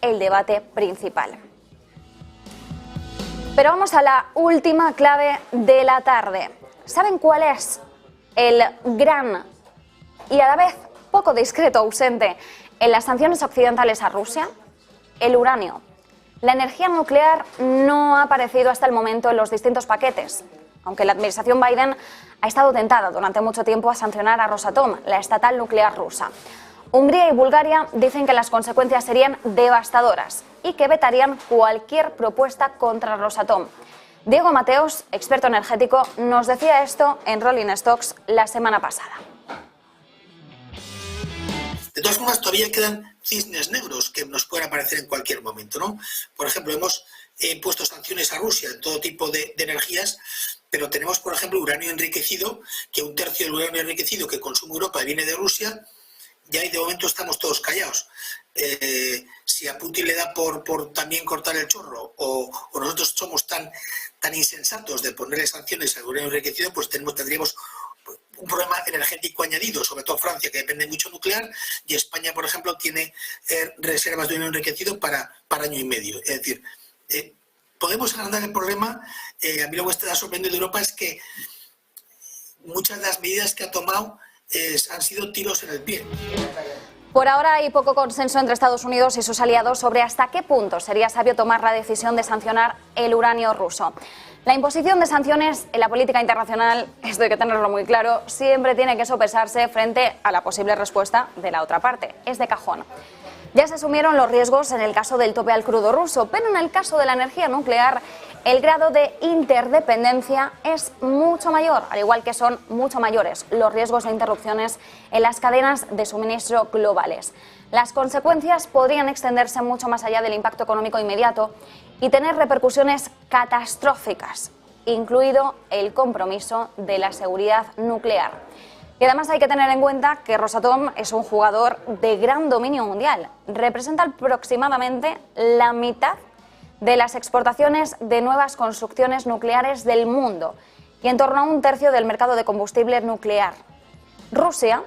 el debate principal. Pero vamos a la última clave de la tarde. ¿Saben cuál es el gran y a la vez poco discreto ausente en las sanciones occidentales a Rusia? El uranio. La energía nuclear no ha aparecido hasta el momento en los distintos paquetes, aunque la administración Biden ha estado tentada durante mucho tiempo a sancionar a Rosatom, la estatal nuclear rusa. Hungría y Bulgaria dicen que las consecuencias serían devastadoras y que vetarían cualquier propuesta contra Rosatom. Diego Mateos, experto energético, nos decía esto en Rolling Stocks la semana pasada. De todas formas, todavía quedan cisnes negros que nos pueden aparecer en cualquier momento, ¿no? Por ejemplo, hemos impuesto sanciones a Rusia en todo tipo de energías, pero tenemos, por ejemplo, uranio enriquecido, que un tercio del uranio enriquecido que consume Europa viene de Rusia, y ahí de momento estamos todos callados. Si a Putin le da por también cortar el chorro, o nosotros somos tan insensatos de ponerle sanciones al uranio enriquecido, pues tendríamos un problema energético añadido, sobre todo Francia, que depende mucho nuclear, y España, por ejemplo, tiene reservas de uranio enriquecido para año y medio. Es decir, podemos agrandar el problema. A mí lo que está sorprendiendo de Europa es que muchas de las medidas que ha tomado han sido tiros en el pie. Por ahora hay poco consenso entre Estados Unidos y sus aliados sobre hasta qué punto sería sabio tomar la decisión de sancionar el uranio ruso. La imposición de sanciones en la política internacional, esto hay que tenerlo muy claro, siempre tiene que sopesarse frente a la posible respuesta de la otra parte. Es de cajón. Ya se asumieron los riesgos en el caso del tope al crudo ruso, pero en el caso de la energía nuclear, el grado de interdependencia es mucho mayor, al igual que son mucho mayores los riesgos de interrupciones en las cadenas de suministro globales. Las consecuencias podrían extenderse mucho más allá del impacto económico inmediato y tener repercusiones catastróficas, incluido el compromiso de la seguridad nuclear. Y además hay que tener en cuenta que Rosatom es un jugador de gran dominio mundial. Representa aproximadamente la mitad de las exportaciones de nuevas construcciones nucleares del mundo y en torno a un tercio del mercado de combustible nuclear. Rusia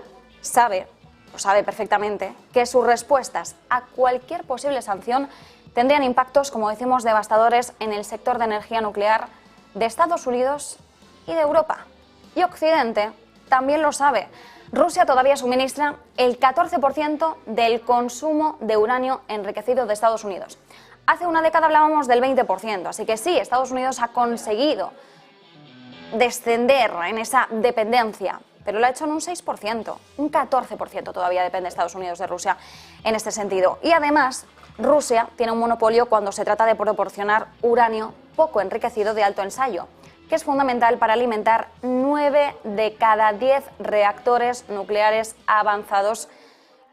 lo sabe perfectamente, que sus respuestas a cualquier posible sanción tendrían impactos, como decimos, devastadores en el sector de energía nuclear de Estados Unidos y de Europa. Y Occidente también lo sabe. Rusia todavía suministra el 14% del consumo de uranio enriquecido de Estados Unidos. Hace una década hablábamos del 20%, así que sí, Estados Unidos ha conseguido descender en esa dependencia, pero lo ha hecho en un 6%, un 14% todavía depende Estados Unidos de Rusia en este sentido. Y además, Rusia tiene un monopolio cuando se trata de proporcionar uranio poco enriquecido de alto ensayo, que es fundamental para alimentar 9 de cada 10 reactores nucleares avanzados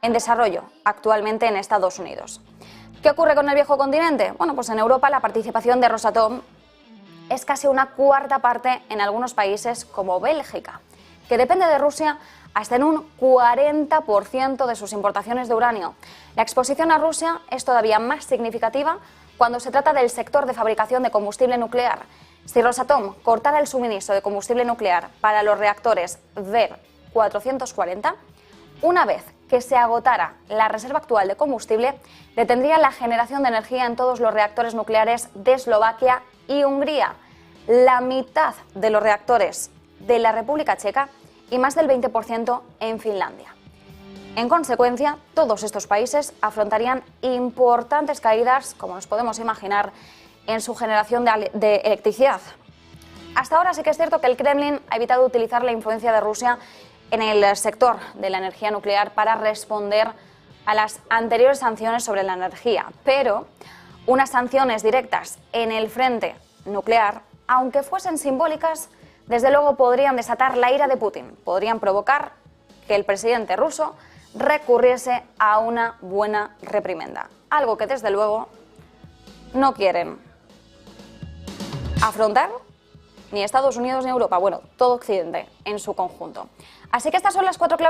en desarrollo actualmente en Estados Unidos. ¿Qué ocurre con el viejo continente? Bueno, pues en Europa la participación de Rosatom es casi una cuarta parte en algunos países como Bélgica, que depende de Rusia hasta en un 40% de sus importaciones de uranio. La exposición a Rusia es todavía más significativa cuando se trata del sector de fabricación de combustible nuclear. Si Rosatom cortara el suministro de combustible nuclear para los reactores VER 440, una vez que se agotara la reserva actual de combustible, detendría la generación de energía en todos los reactores nucleares de Eslovaquia y Hungría, la mitad de los reactores de la República Checa y más del 20% en Finlandia. En consecuencia, todos estos países afrontarían importantes caídas, como nos podemos imaginar, en su generación de electricidad. Hasta ahora sí que es cierto que el Kremlin ha evitado utilizar la influencia de Rusia en el sector de la energía nuclear para responder a las anteriores sanciones sobre la energía, pero unas sanciones directas en el frente nuclear, aunque fuesen simbólicas, desde luego podrían desatar la ira de Putin, podrían provocar que el presidente ruso recurriese a una buena reprimenda, algo que desde luego no quieren afrontar ni Estados Unidos ni Europa, bueno, todo Occidente en su conjunto. Así que estas son las 4 claves